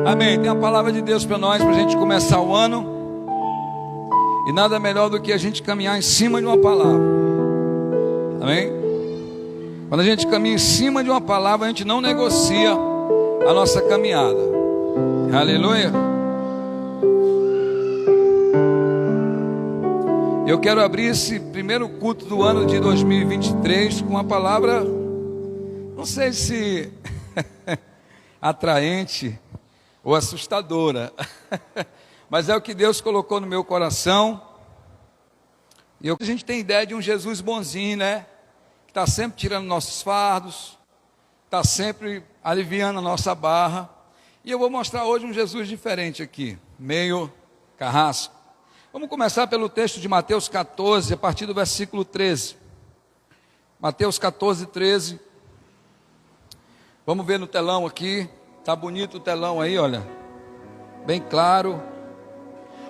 Amém. Tem a palavra de Deus para nós, para a gente começar o ano. E nada melhor do que a gente caminhar em cima de uma palavra. Amém. Quando a gente caminha em cima de uma palavra, a gente não negocia a nossa caminhada. Aleluia. Eu quero abrir esse primeiro culto do ano de 2023 com uma palavra, não sei se atraente ou assustadora, mas é o que Deus colocou no meu coração. E a gente tem ideia de um Jesus bonzinho, né? Que está sempre tirando nossos fardos, está sempre aliviando a nossa barra. E eu vou mostrar hoje um Jesus diferente aqui, meio carrasco. Vamos começar pelo texto de Mateus 14, a partir do versículo 13. Mateus 14, 13. Vamos ver no telão aqui. Está bonito o telão aí, olha. Bem claro.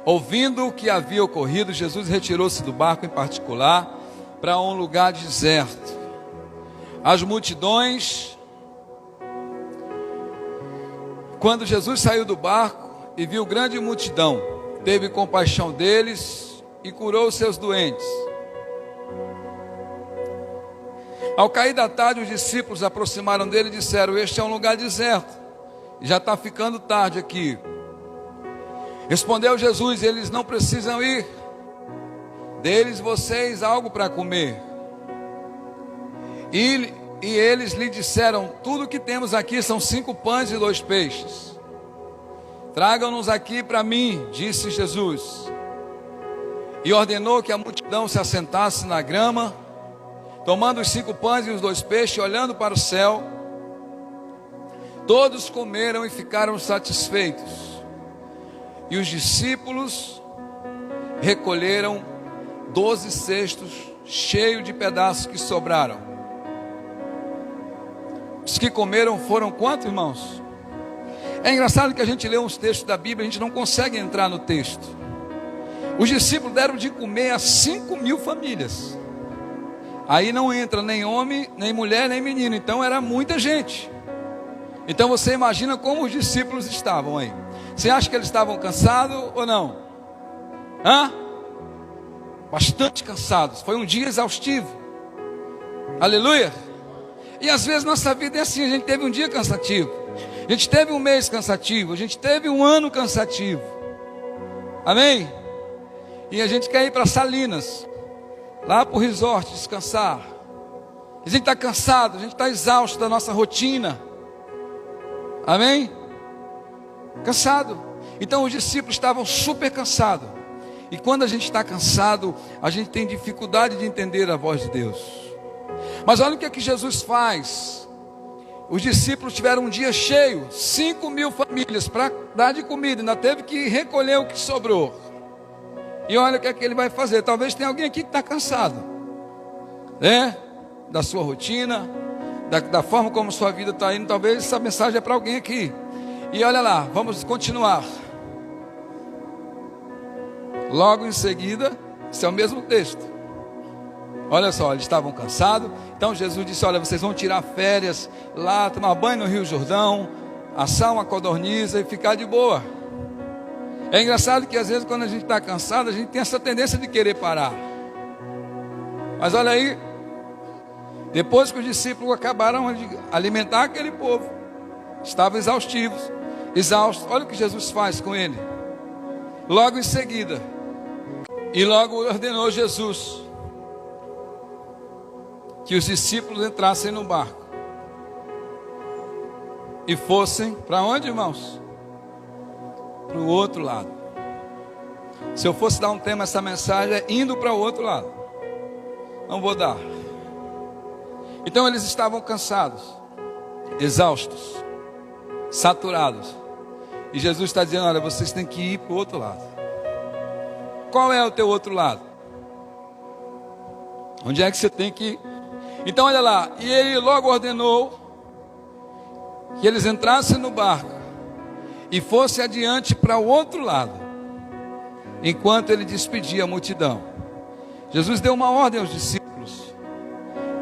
Ouvindo o que havia ocorrido, Jesus retirou-se do barco em particular para um lugar deserto. As multidões, quando Jesus saiu do barco e viu grande multidão, teve compaixão deles e curou os seus doentes. Ao cair da tarde, os discípulos aproximaram dele e disseram: este é um lugar deserto, já está ficando tarde aqui. Respondeu Jesus: eles não precisam ir, deles vocês algo para comer. E eles lhe disseram: tudo que temos aqui são 5 pães e 2 peixes. Tragam-nos aqui para mim, disse Jesus. E ordenou que a multidão se assentasse na grama. Tomando os 5 pães e os 2 peixes, olhando para o céu, todos comeram e ficaram satisfeitos. E os discípulos recolheram 12 cestos cheios de pedaços que sobraram. Os que comeram foram quantos, irmãos? É engraçado que a gente lê uns textos da Bíblia, a gente não consegue entrar no texto. Os discípulos deram de comer a 5.000 famílias. Aí não entra nem homem, nem mulher, nem menino. Então era muita gente. Então você imagina como os discípulos estavam aí. Você acha que eles estavam cansados ou não? Bastante cansados. Foi um dia exaustivo. Aleluia. E às vezes nossa vida é assim. A gente teve um dia cansativo, a gente teve um mês cansativo, a gente teve um ano cansativo. Amém? E a gente quer ir para Salinas, lá para o resort, descansar. A gente está cansado, a gente está exausto da nossa rotina. Amém? Cansado. Então os discípulos estavam super cansados. E quando a gente está cansado, a gente tem dificuldade de entender a voz de Deus. Mas olha o que é que Jesus faz. Os discípulos tiveram um dia cheio, 5.000 famílias para dar de comida, ainda teve que recolher o que sobrou. E olha o que é que ele vai fazer. Talvez tenha alguém aqui que está cansado, né? Da sua rotina, da forma como sua vida está indo. Talvez essa mensagem é para alguém aqui. E olha lá, vamos continuar. Logo em seguida, esse é o mesmo texto. Olha só, eles estavam cansados. Então Jesus disse: olha, vocês vão tirar férias lá, tomar banho no Rio Jordão, assar uma codorniza e ficar de boa. É engraçado que às vezes quando a gente está cansado, a gente tem essa tendência de querer parar. Mas olha aí, depois que os discípulos acabaram de alimentar aquele povo, estavam exaustos. Olha o que Jesus faz com ele. Logo em seguida, e logo ordenou Jesus que os discípulos entrassem no barco e fossem para onde, irmãos? Para o outro lado. Se eu fosse dar um tema, essa mensagem é indo para o outro lado. Não vou dar. Então eles estavam cansados, exaustos, saturados. E Jesus está dizendo: olha, vocês têm que ir para o outro lado. Qual é o teu outro lado? Onde é que você tem que ir? Então olha lá, e ele logo ordenou que eles entrassem no barco e fossem adiante para o outro lado, enquanto ele despedia a multidão. Jesus deu uma ordem aos discípulos.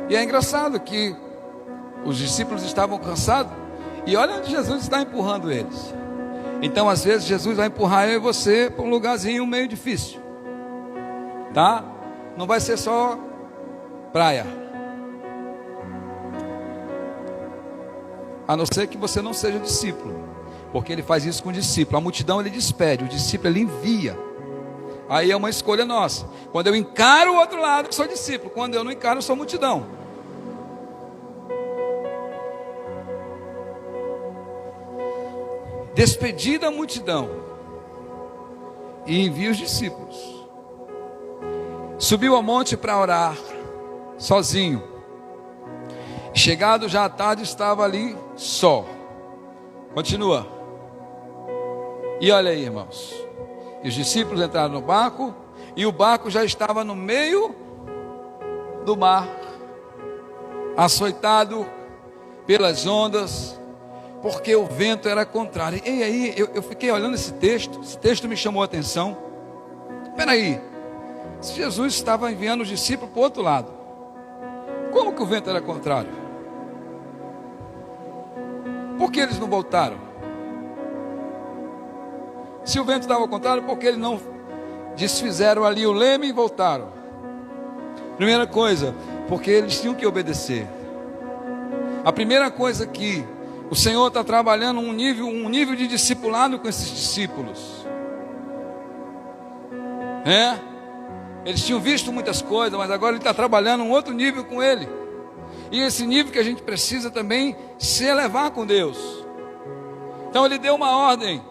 E é engraçado que os discípulos estavam cansados E olha onde Jesus está empurrando eles. Então às vezes Jesus vai empurrar eu e você para um lugarzinho meio difícil, tá? Não vai ser só praia, a não ser que você não seja discípulo, porque ele faz isso com o discípulo. A multidão ele despede, o discípulo ele envia. Aí é uma escolha nossa. Quando eu encaro o outro lado, eu sou discípulo. Quando eu não encaro, eu sou multidão. Despedida a multidão e envia os discípulos. Subiu ao monte para orar, sozinho. Chegado já à tarde, estava ali só. Continua. E olha aí, irmãos. E os discípulos entraram no barco, e o barco já estava no meio do mar, açoitado pelas ondas, porque o vento era contrário. E aí, eu fiquei olhando esse texto me chamou a atenção. Espera aí, se Jesus estava enviando os discípulos para o outro lado, como que o vento era contrário? Por que eles não voltaram? Se o vento estava ao contrário, por que eles não desfizeram ali o leme e voltaram? Primeira coisa, porque eles tinham que obedecer. A primeira coisa que o Senhor está trabalhando um nível de discipulado com esses discípulos. Eles tinham visto muitas coisas, mas agora Ele está trabalhando um outro nível com ele. E esse nível que a gente precisa também se elevar com Deus. Então Ele deu uma ordem: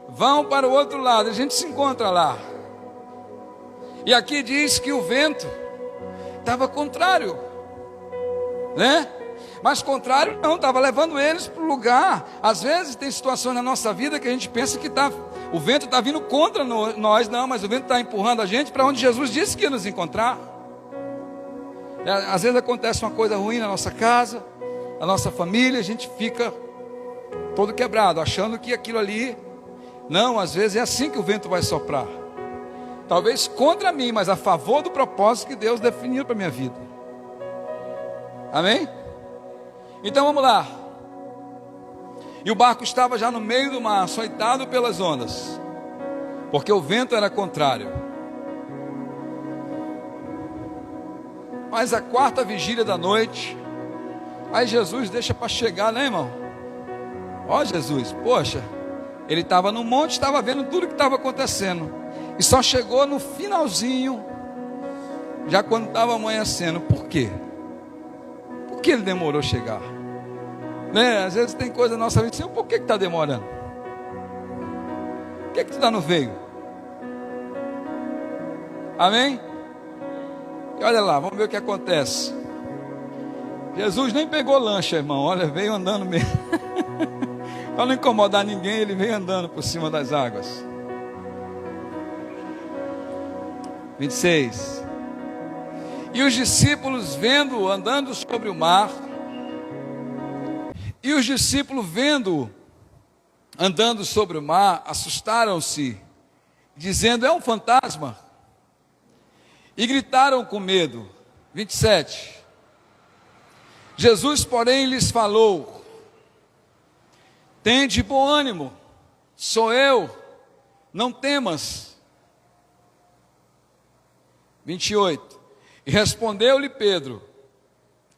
vão para o outro lado, a gente se encontra lá. E aqui diz que o vento estava contrário, né? Mas contrário não, estava levando eles para o lugar. Às vezes tem situações na nossa vida que a gente pensa que o vento está vindo contra nós, não, mas o vento está empurrando a gente para onde Jesus disse que ia nos encontrar. Às vezes acontece uma coisa ruim na nossa casa, na nossa família, a gente fica todo quebrado, achando que aquilo ali... Não, às vezes é assim que o vento vai soprar. Talvez contra mim, mas a favor do propósito que Deus definiu para a minha vida. Amém? Então vamos lá. E o barco estava já no meio do mar, açoitado pelas ondas, porque o vento era contrário. Mas a quarta vigília da noite, aí Jesus deixa para chegar, né, irmão? Ó Jesus, poxa, ele estava no monte, estava vendo tudo que estava acontecendo, e só chegou no finalzinho, já quando estava amanhecendo. Por quê? Por que ele demorou a chegar? Né? Às vezes tem coisa na nossa vida assim: por que está demorando? Por que tu não veio? Amém? E olha lá, vamos ver o que acontece. Jesus nem pegou lancha, irmão. Olha, veio andando mesmo. Para não incomodar ninguém, ele veio andando por cima das águas. 26. E os discípulos vendo-o andando sobre o mar, e os discípulos vendo-o andando sobre o mar, assustaram-se, dizendo: é um fantasma. E gritaram com medo. 27. Jesus, porém, lhes falou: tende bom ânimo, sou eu, não temas. 28. E respondeu-lhe Pedro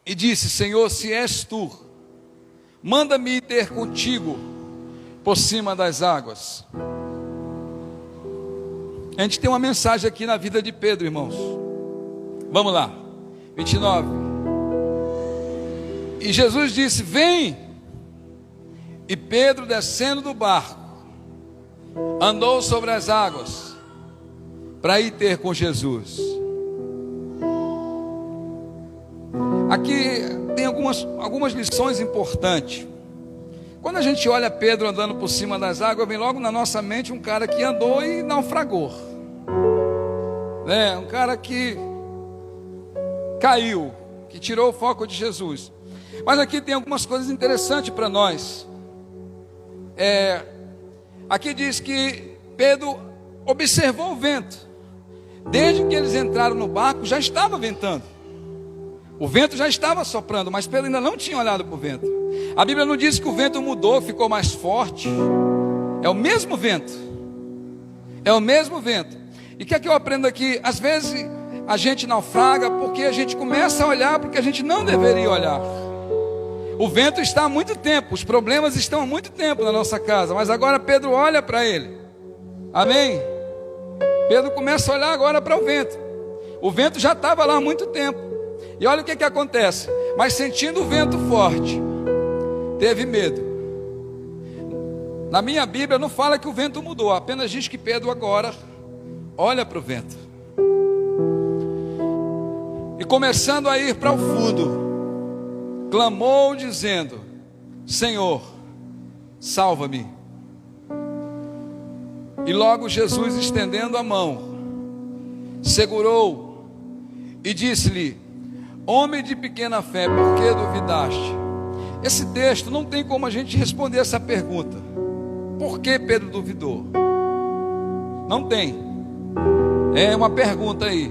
e disse: Senhor, se és tu, manda-me ir ter contigo por cima das águas. A gente tem uma mensagem aqui na vida de Pedro, irmãos. Vamos lá. 29. E Jesus disse: vem. E Pedro, descendo do barco, andou sobre as águas para ir ter com Jesus. Aqui tem algumas lições importantes. Quando a gente olha Pedro andando por cima das águas, vem logo na nossa mente um cara que andou e naufragou, né? Um cara que caiu, que tirou o foco de Jesus. Mas aqui tem algumas coisas interessantes para nós. Aqui diz que Pedro observou o vento. Desde que eles entraram no barco, já estava ventando. O vento já estava soprando, mas Pedro ainda não tinha olhado para o vento. A Bíblia não diz que o vento mudou, ficou mais forte. É o mesmo vento. É o mesmo vento. E o que é que eu aprendo aqui? Às vezes a gente naufraga porque a gente começa a olhar porque a gente não deveria olhar. O vento está há muito tempo, os problemas estão há muito tempo na nossa casa, mas agora Pedro olha para ele. Amém? Pedro começa a olhar agora para o vento. O vento já estava lá há muito tempo. E olha o que acontece. Mas sentindo o vento forte, teve medo. Na minha Bíblia não fala que o vento mudou, apenas diz que Pedro agora olha para o vento. E começando a ir para o fundo, clamou dizendo: Senhor, salva-me. E logo Jesus, estendendo a mão, segurou e disse-lhe: homem de pequena fé, por que duvidaste? Esse texto não tem como a gente responder essa pergunta. Por que Pedro duvidou? Não tem. É uma pergunta aí,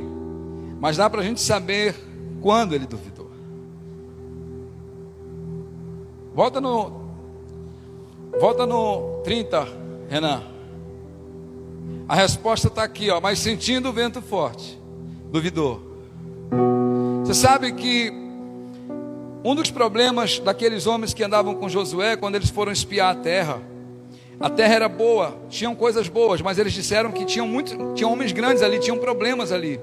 mas dá para a gente saber quando ele duvidou. Volta no 30, Renan. A resposta está aqui, ó. Mas sentindo o vento forte, duvidou. Você sabe que um dos problemas daqueles homens que andavam com Josué, quando eles foram espiar a terra era boa, tinham coisas boas, mas eles disseram que tinham homens grandes ali, tinham problemas ali.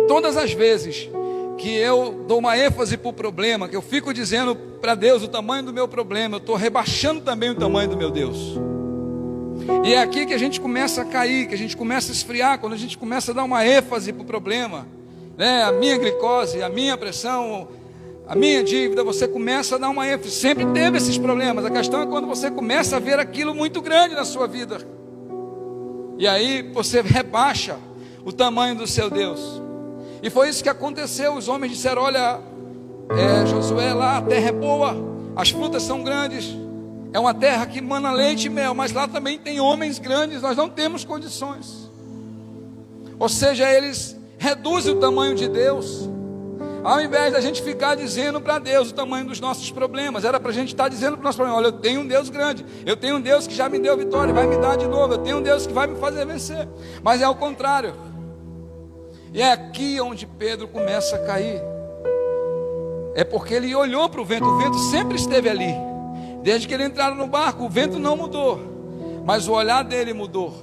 Todas as vezes que eu dou uma ênfase para o problema, que eu fico dizendo para Deus o tamanho do meu problema, eu estou rebaixando também o tamanho do meu Deus. E é aqui que a gente começa a cair, que a gente começa a esfriar, quando a gente começa a dar uma ênfase para o problema, né? A minha glicose, a minha pressão, a minha dívida, você começa a dar uma ênfase. Sempre teve esses problemas. A questão é quando você começa a ver aquilo muito grande na sua vida, e aí você rebaixa o tamanho do seu Deus. E foi isso que aconteceu. Os homens disseram: olha, Josué, lá a terra é boa, as frutas são grandes, é uma terra que mana leite e mel, mas lá também tem homens grandes, nós não temos condições. Ou seja, eles reduzem o tamanho de Deus, ao invés da gente ficar dizendo para Deus o tamanho dos nossos problemas. Era para a gente estar dizendo para o nosso problema: olha, eu tenho um Deus grande, eu tenho um Deus que já me deu vitória, vai me dar de novo, eu tenho um Deus que vai me fazer vencer. Mas é o contrário. E é aqui onde Pedro começa a cair. É porque ele olhou para o vento sempre esteve ali. Desde que ele entraram no barco, o vento não mudou, mas o olhar dele mudou.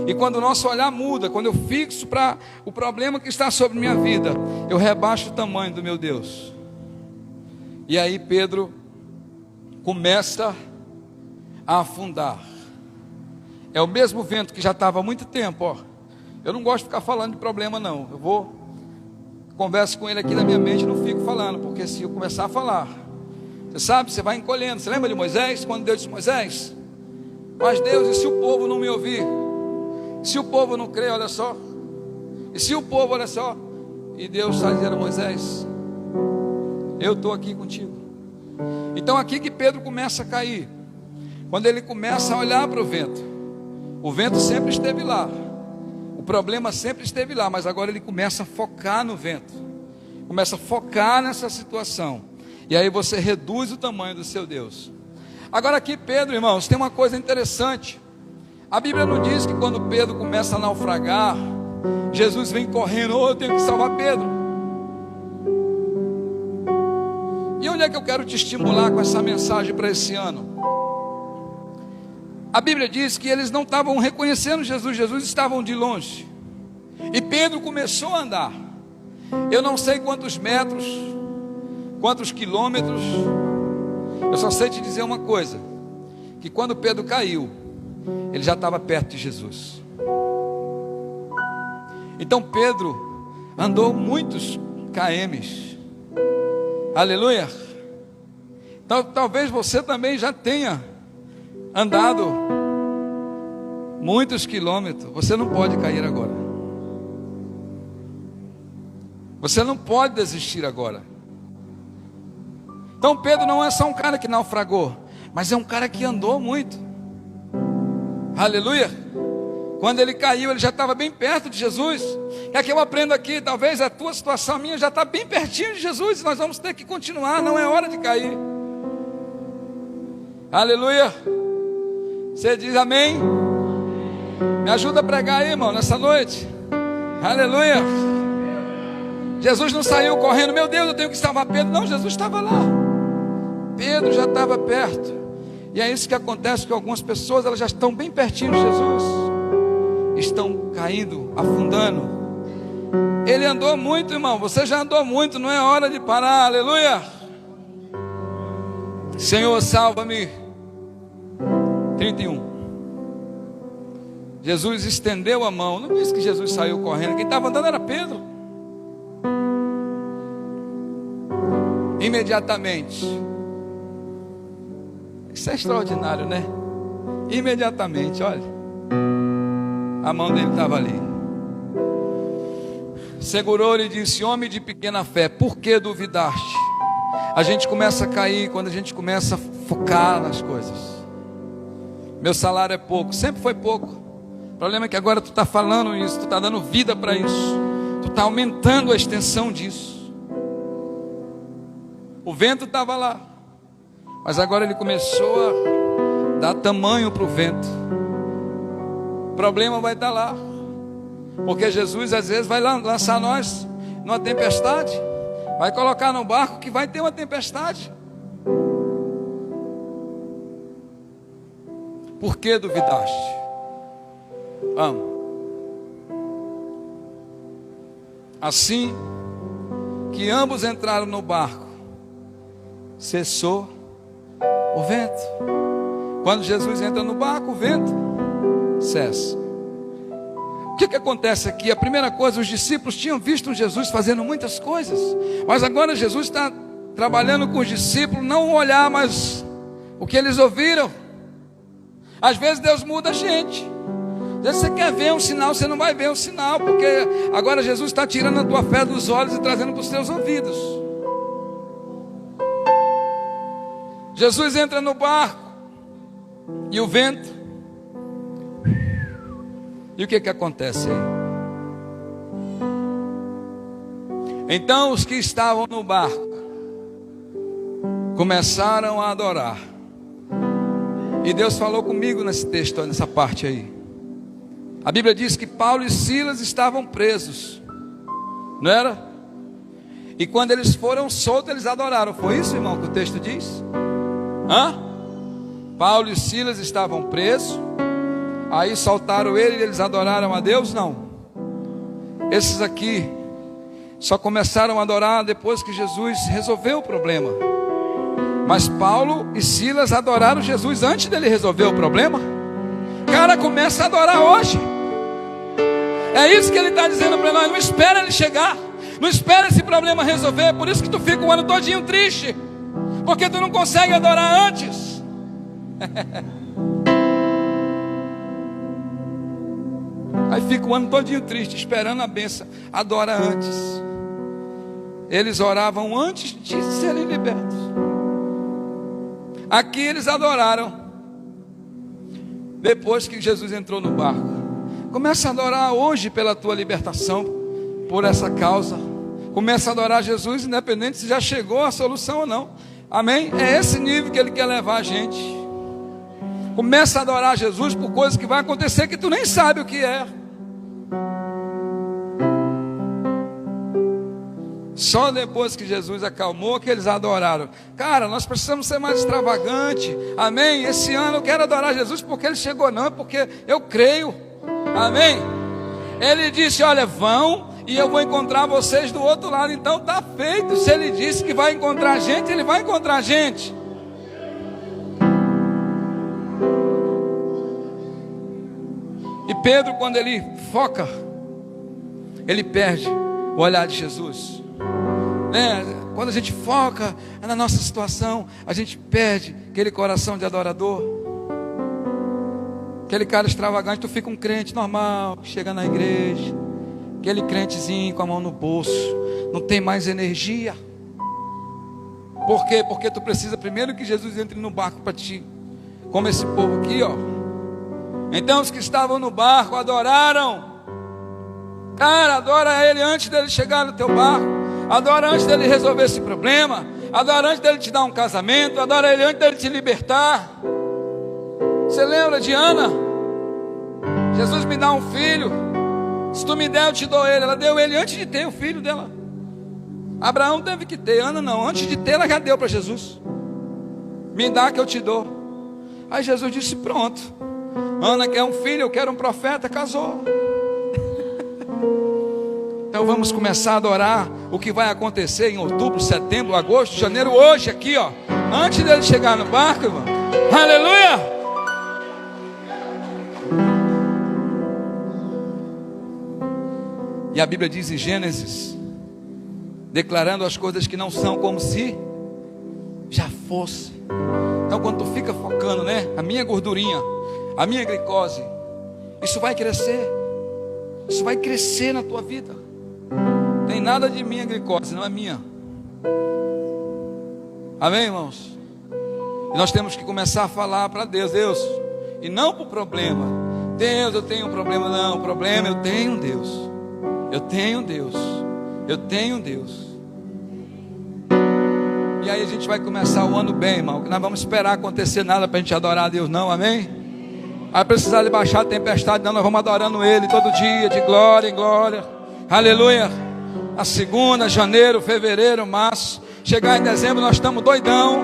E quando o nosso olhar muda, quando eu fixo para o problema que está sobre minha vida, eu rebaixo o tamanho do meu Deus. E aí Pedro começa a afundar. É o mesmo vento que já estava há muito tempo, ó. Eu não gosto de ficar falando de problema, não. Eu converso com ele aqui na minha mente, não fico falando, porque se eu começar a falar, você sabe, você vai encolhendo. Você lembra de Moisés? Quando Deus disse: Moisés, mas Deus, e se o povo não me ouvir? Se o povo não crer, olha só. E se o povo, olha só. E Deus está dizendo: Moisés, eu estou aqui contigo. Então aqui que Pedro começa a cair. Quando ele começa a olhar para o vento sempre esteve lá, o problema sempre esteve lá, mas agora ele começa a focar no vento, começa a focar nessa situação. E aí você reduz o tamanho do seu Deus. Agora aqui Pedro, irmãos, tem uma coisa interessante. A Bíblia não diz que quando Pedro começa a naufragar, Jesus vem correndo: eu tenho que salvar Pedro. E onde é que eu quero te estimular com essa mensagem para esse ano? A Bíblia diz que eles não estavam reconhecendo Jesus estavam de longe. E Pedro começou a andar. Eu não sei quantos metros, quantos quilômetros. Eu só sei te dizer uma coisa: que quando Pedro caiu, ele já estava perto de Jesus. Então Pedro andou muitos km. Aleluia. Então talvez você também já tenha andado muitos quilômetros. Você não pode cair agora. Você não pode desistir agora. Então Pedro não é só um cara que naufragou, mas é um cara que andou muito. Aleluia. Quando ele caiu, ele já estava bem perto de Jesus. É que eu aprendo aqui, talvez a tua situação, a minha, já está bem pertinho de Jesus. Nós vamos ter que continuar, não é hora de cair. Aleluia. Você diz amém? Me ajuda a pregar aí, irmão, nessa noite. Aleluia. Jesus não saiu correndo, meu Deus, eu tenho que salvar Pedro. Não, Jesus estava lá. Pedro já estava perto. E é isso que acontece com algumas pessoas, elas já estão bem pertinho de Jesus. Estão caindo, afundando. Ele andou muito, irmão. Você já andou muito, não é hora de parar. Aleluia. Senhor, salva-me. 31. Jesus estendeu a mão. Não disse que Jesus saiu correndo. Quem estava andando era Pedro. Imediatamente. Isso é extraordinário, né? Imediatamente, olha. A mão dele estava ali. Segurou-lhe e disse: homem de pequena fé, por que duvidaste? A gente começa a cair quando a gente começa a focar nas coisas. Meu salário é pouco, sempre foi pouco. O problema é que agora tu está falando isso, tu está dando vida para isso, tu está aumentando a extensão disso. O vento estava lá, mas agora ele começou a dar tamanho para o vento. O problema vai estar lá, porque Jesus às vezes vai lançar nós numa tempestade, vai colocar no barco que vai ter uma tempestade. Por que duvidaste? Amo. Assim que ambos entraram no barco, cessou o vento. Quando Jesus entra no barco, o vento cessa. O que acontece aqui? A primeira coisa, os discípulos tinham visto Jesus fazendo muitas coisas, mas agora Jesus está trabalhando com os discípulos, não olhar mais o que eles ouviram. Às vezes Deus muda a gente. Às vezes você quer ver um sinal, você não vai ver um sinal, porque agora Jesus está tirando a tua fé dos olhos e trazendo para os teus ouvidos. Jesus entra no barco e o vento. E o que acontece aí? Então os que estavam no barco começaram a adorar. E Deus falou comigo nesse texto, nessa parte aí. A Bíblia diz que Paulo e Silas estavam presos, não era? E quando eles foram soltos, eles adoraram. Foi isso, irmão, que o texto diz? Paulo e Silas estavam presos, aí soltaram ele e eles adoraram a Deus? Não. Esses aqui só começaram a adorar depois que Jesus resolveu o problema. Mas Paulo e Silas adoraram Jesus antes dele resolver o problema. Cara, começa a adorar hoje. É isso que ele está dizendo para nós. Não espera ele chegar, não espera esse problema resolver. Por isso que tu fica o ano todinho triste, porque tu não consegue adorar antes. Aí fica o ano todinho triste, esperando a bênção. Adora antes. Eles oravam antes de serem libertos. Aqui eles adoraram depois que Jesus entrou no barco. Começa a adorar hoje pela tua libertação, por essa causa. Começa a adorar Jesus, independente se já chegou a solução ou não. Amém? É esse nível que Ele quer levar a gente. Começa a adorar Jesus por coisas que vai acontecer que tu nem sabe o que é. Só depois que Jesus acalmou que eles adoraram. Cara, nós precisamos ser mais extravagantes. Amém? Esse ano eu quero adorar Jesus porque Ele chegou, não, é porque eu creio. Amém? Ele disse: olha, vão e eu vou encontrar vocês do outro lado. Então está feito. Se Ele disse que vai encontrar gente, Ele vai encontrar gente. E Pedro, quando ele foca, ele perde o olhar de Jesus. Quando a gente foca na nossa situação, a gente perde aquele coração de adorador, aquele cara extravagante. Tu fica um crente normal, chega na igreja, aquele crentezinho com a mão no bolso, não tem mais energia. Por quê? Porque tu precisa primeiro que Jesus entre no barco para ti, como esse povo aqui, ó. Então os que estavam no barco adoraram. Cara, adora Ele antes dele chegar no teu barco. Adora antes dele resolver esse problema. Adora antes dele te dar um casamento. Adora Ele antes dele te libertar. Você lembra de Ana? Jesus me dá um filho. Se tu me der, eu te dou ele. Ela deu ele antes de ter o filho dela. Abraão teve que ter, Ana não. Antes de ter, ela já deu para Jesus. Me dá que eu te dou. Aí Jesus disse, pronto. Ana quer um filho, eu quero um profeta, casou. Então vamos começar a adorar o que vai acontecer em outubro, setembro, agosto, janeiro, hoje aqui, ó. Antes dele chegar no barco, irmão. Aleluia! E a Bíblia diz em Gênesis, declarando as coisas que não são como se já fosse. Então quando tu fica focando, né, a minha gordurinha, a minha glicose, isso vai crescer. Isso vai crescer na tua vida. Tem nada de minha glicose, não é minha. Amém, irmãos? E nós temos que começar a falar para Deus, Deus, e não para o problema. Deus, eu tenho um problema. Não, o problema eu tenho um Deus. Eu tenho Deus. Eu tenho Deus. E aí a gente vai começar o ano bem, irmão. Que nós vamos esperar acontecer nada para a gente adorar a Deus, não, amém? Vai precisar de baixar a tempestade, não, nós vamos adorando Ele todo dia, de glória em glória. Aleluia. A segunda, janeiro, fevereiro, março. Chegar em dezembro nós estamos doidão,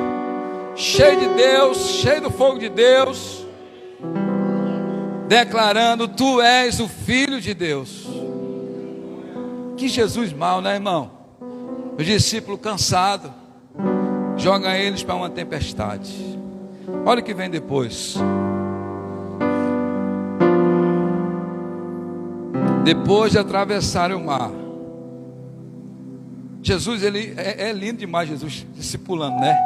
cheio de Deus, cheio do fogo de Deus, declarando, tu és o Filho de Deus. Que Jesus mal, né, irmão? O discípulo cansado joga eles para uma tempestade. Olha o que vem depois. Depois de atravessarem o mar, Jesus, ele é lindo demais, Jesus discipulando, né?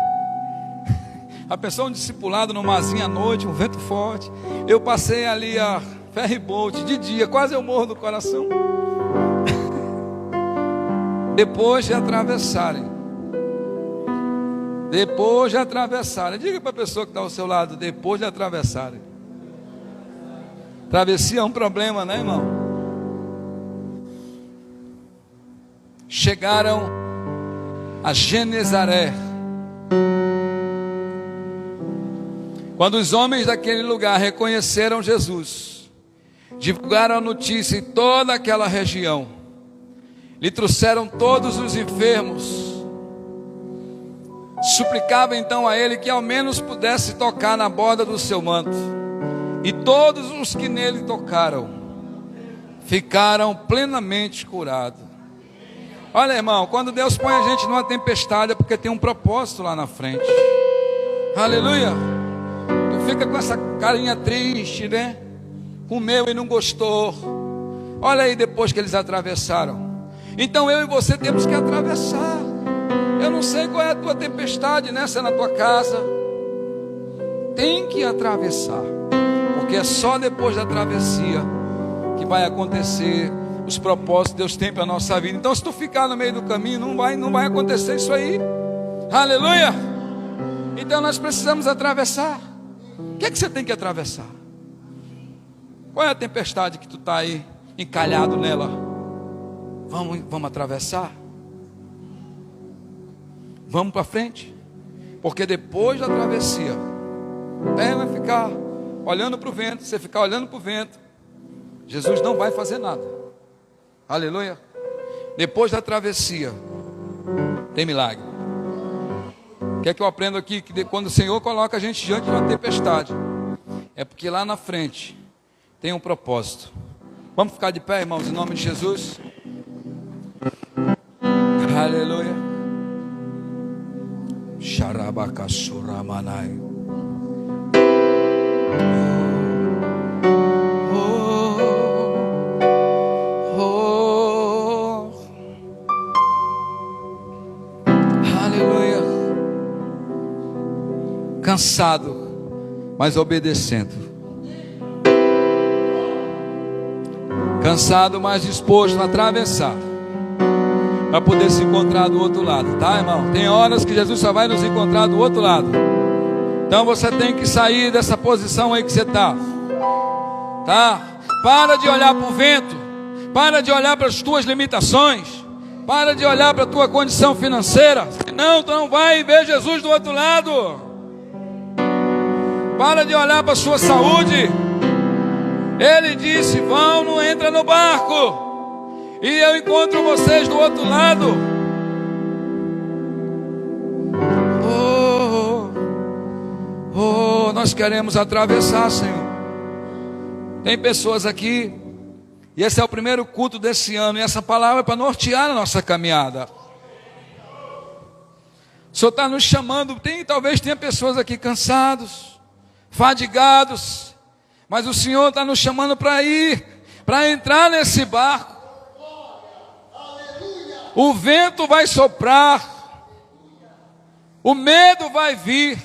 A pessoa um discipulado no marzinho à noite, um vento forte. Eu passei ali a ferry boat de dia, quase eu morro do coração. Depois de atravessarem, diga para a pessoa que está ao seu lado, depois de atravessarem. Travessia é um problema, né, irmão? Chegaram a Genezaré. Quando os homens daquele lugar reconheceram Jesus, divulgaram a notícia em toda aquela região, lhe trouxeram todos os enfermos, suplicava então a ele que ao menos pudesse tocar na borda do seu manto, e todos os que nele tocaram ficaram plenamente curados. Olha, irmão, quando Deus põe a gente numa tempestade é porque tem um propósito lá na frente. Aleluia. Tu fica com essa carinha triste, né? Comeu e não gostou. Olha aí depois que eles atravessaram. Então eu e você temos que atravessar. Eu não sei qual é a tua tempestade, né? Se é na tua casa. Tem que atravessar, porque é só depois da travessia que vai acontecer os propósitos que Deus tem para a nossa vida. Então se tu ficar no meio do caminho, não vai acontecer isso aí. Aleluia. Então nós precisamos atravessar. O que é que você tem que atravessar? Qual é a tempestade que tu está aí encalhado nela? Vamos atravessar? Vamos para frente? Porque depois da travessia, vai ficar olhando para o vento. Você ficar olhando para o vento, Jesus não vai fazer nada. Aleluia. Depois da travessia tem milagre. O que é que eu aprendo aqui? Que quando o Senhor coloca a gente diante de uma tempestade, é porque lá na frente tem um propósito. Vamos ficar de pé, irmãos, em nome de Jesus. Aleluia. Xarabacasuramanai. Aleluia. Cansado, mas obedecendo. Cansado, mas disposto a atravessar, para poder se encontrar do outro lado, tá, irmão? Tem horas que Jesus só vai nos encontrar do outro lado. Então você tem que sair dessa posição aí que você está. Tá? Para de olhar para o vento. Para de olhar para as tuas limitações. Para de olhar para a tua condição financeira. Senão tu não vai ver Jesus do outro lado. Para de olhar para a sua saúde. Ele disse: vão, não entra no barco, e eu encontro vocês do outro lado. Nós queremos atravessar, Senhor. Tem pessoas aqui, e esse é o primeiro culto desse ano, e essa palavra é para nortear a nossa caminhada. O Senhor está nos chamando. Talvez tenha pessoas aqui cansados, fadigados, mas o Senhor está nos chamando para ir, para entrar nesse barco. O vento vai soprar, o medo vai vir,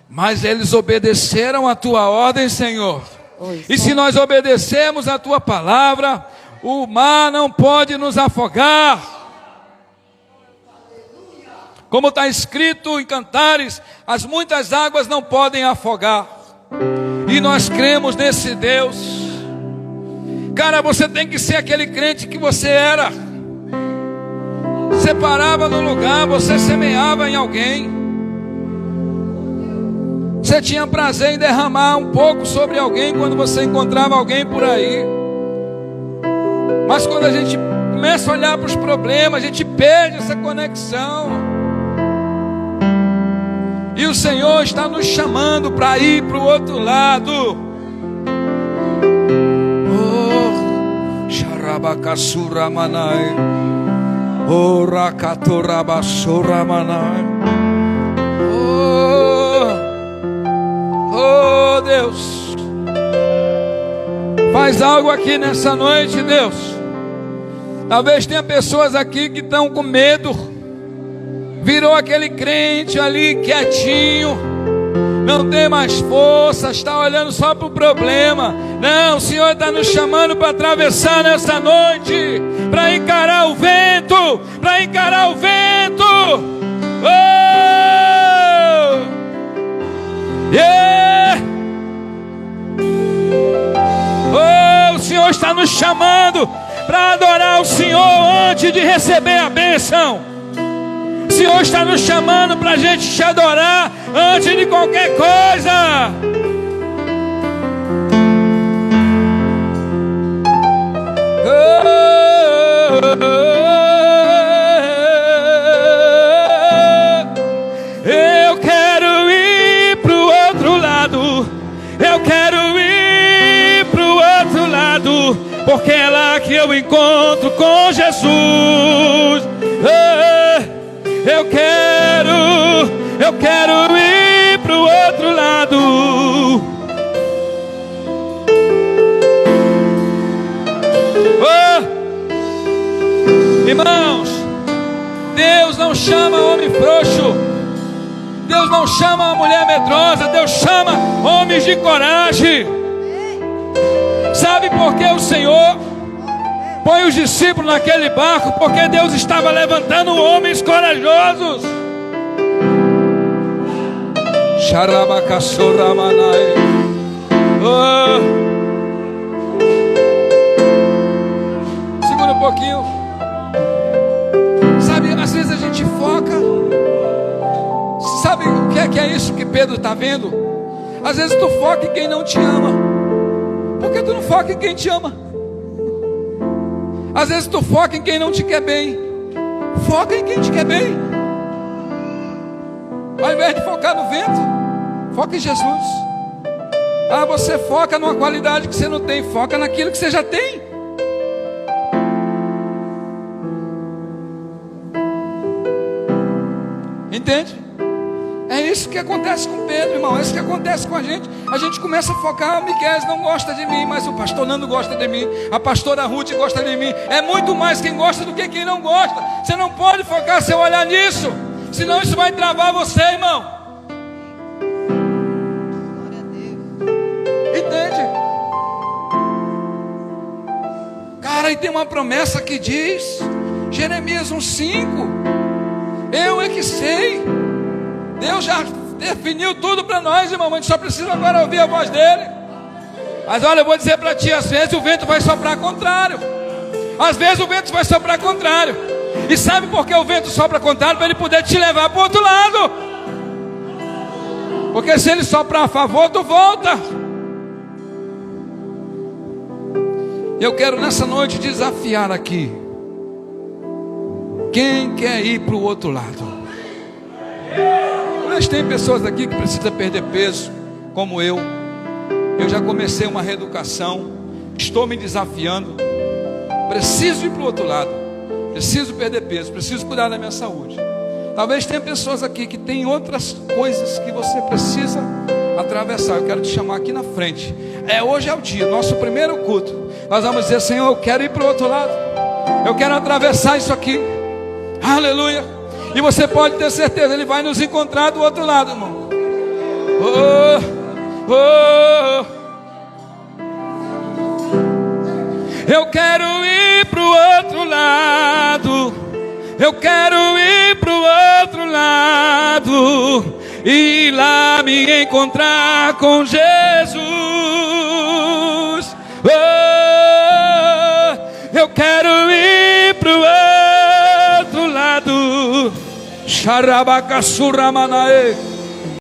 mas eles obedeceram a tua ordem, Senhor. E se nós obedecermos a tua palavra, o mar não pode nos afogar. Como está escrito em Cantares, as muitas águas não podem afogar. E nós cremos nesse Deus. Cara, você tem que ser aquele crente que você era. Você parava no lugar, você semeava em alguém. Você tinha prazer em derramar um pouco sobre alguém quando você encontrava alguém por aí. Mas quando a gente começa a olhar para os problemas, a gente perde essa conexão. E o Senhor está nos chamando para ir para o outro lado. Oh, Xarabacassura Manai. Oh, Rakatorabassura Manai. Oh, Deus, faz algo aqui nessa noite, Deus. Talvez tenha pessoas aqui que estão com medo. Virou aquele crente ali quietinho, não tem mais força, está olhando só para o problema. Não, o Senhor está nos chamando para atravessar nessa noite, para encarar o vento, para encarar o vento. Oh! Yeah! Oh, o Senhor está nos chamando para adorar o Senhor antes de receber a bênção. O Senhor está nos chamando para a gente te adorar antes de qualquer coisa. Eu quero ir para o outro lado. Eu quero ir para o outro lado, porque é lá que eu encontro com Jesus. Eu quero ir para o outro lado. Oh, irmãos, Deus não chama homem frouxo, Deus não chama uma mulher medrosa, Deus chama homens de coragem. Sabe por que o Senhor põe os discípulos naquele barco? Porque Deus estava levantando homens corajosos. Oh. Segura um pouquinho. Sabe, às vezes a gente foca. Sabe o que é isso que Pedro está vendo? Às vezes tu foca em quem não te ama. Por que tu não foca em quem te ama? Às vezes tu foca em quem não te quer bem. Foca em quem te quer bem. Ao invés de focar no vento, foca em Jesus. Ah, você foca numa qualidade que você não tem, foca naquilo que você já tem. Entende? É isso que acontece com Pedro, irmão. É isso que acontece com a gente. A gente começa a focar: Miqueias não gosta de mim, mas o pastor Nando gosta de mim, a pastora Ruth gosta de mim. É muito mais quem gosta do que quem não gosta. Você não pode focar seu olhar nisso, senão isso vai travar você, irmão. Entende? Cara, e tem uma promessa que diz, Jeremias 1:5, eu é que sei. Deus já definiu tudo para nós, irmão. A gente só precisa agora ouvir a voz dele. Mas olha, eu vou dizer para ti, às vezes o vento vai soprar contrário. Às vezes o vento vai soprar contrário. E sabe por que o vento sopra contrário? Para ele poder te levar para o outro lado. Porque se ele soprar a favor, tu volta. Eu quero nessa noite desafiar aqui. Quem quer ir para o outro lado? Mas tem pessoas aqui que precisam perder peso, como eu. Eu já comecei uma reeducação. Estou me desafiando. Preciso ir para o outro lado. Preciso perder peso. Preciso cuidar da minha saúde. Talvez tenha pessoas aqui que tem outras coisas que você precisa atravessar. Eu quero te chamar aqui na frente. Hoje é o dia, nosso primeiro culto. Nós vamos dizer: Senhor, eu quero ir para o outro lado. Eu quero atravessar isso aqui. Aleluia. E você pode ter certeza, Ele vai nos encontrar do outro lado, irmão. Oh, oh. Eu quero ir para o outro lado. Eu quero ir para o outro lado e lá me encontrar com Jesus. Oh, eu quero ir para o outro lado. Xarabacaçuramanaê.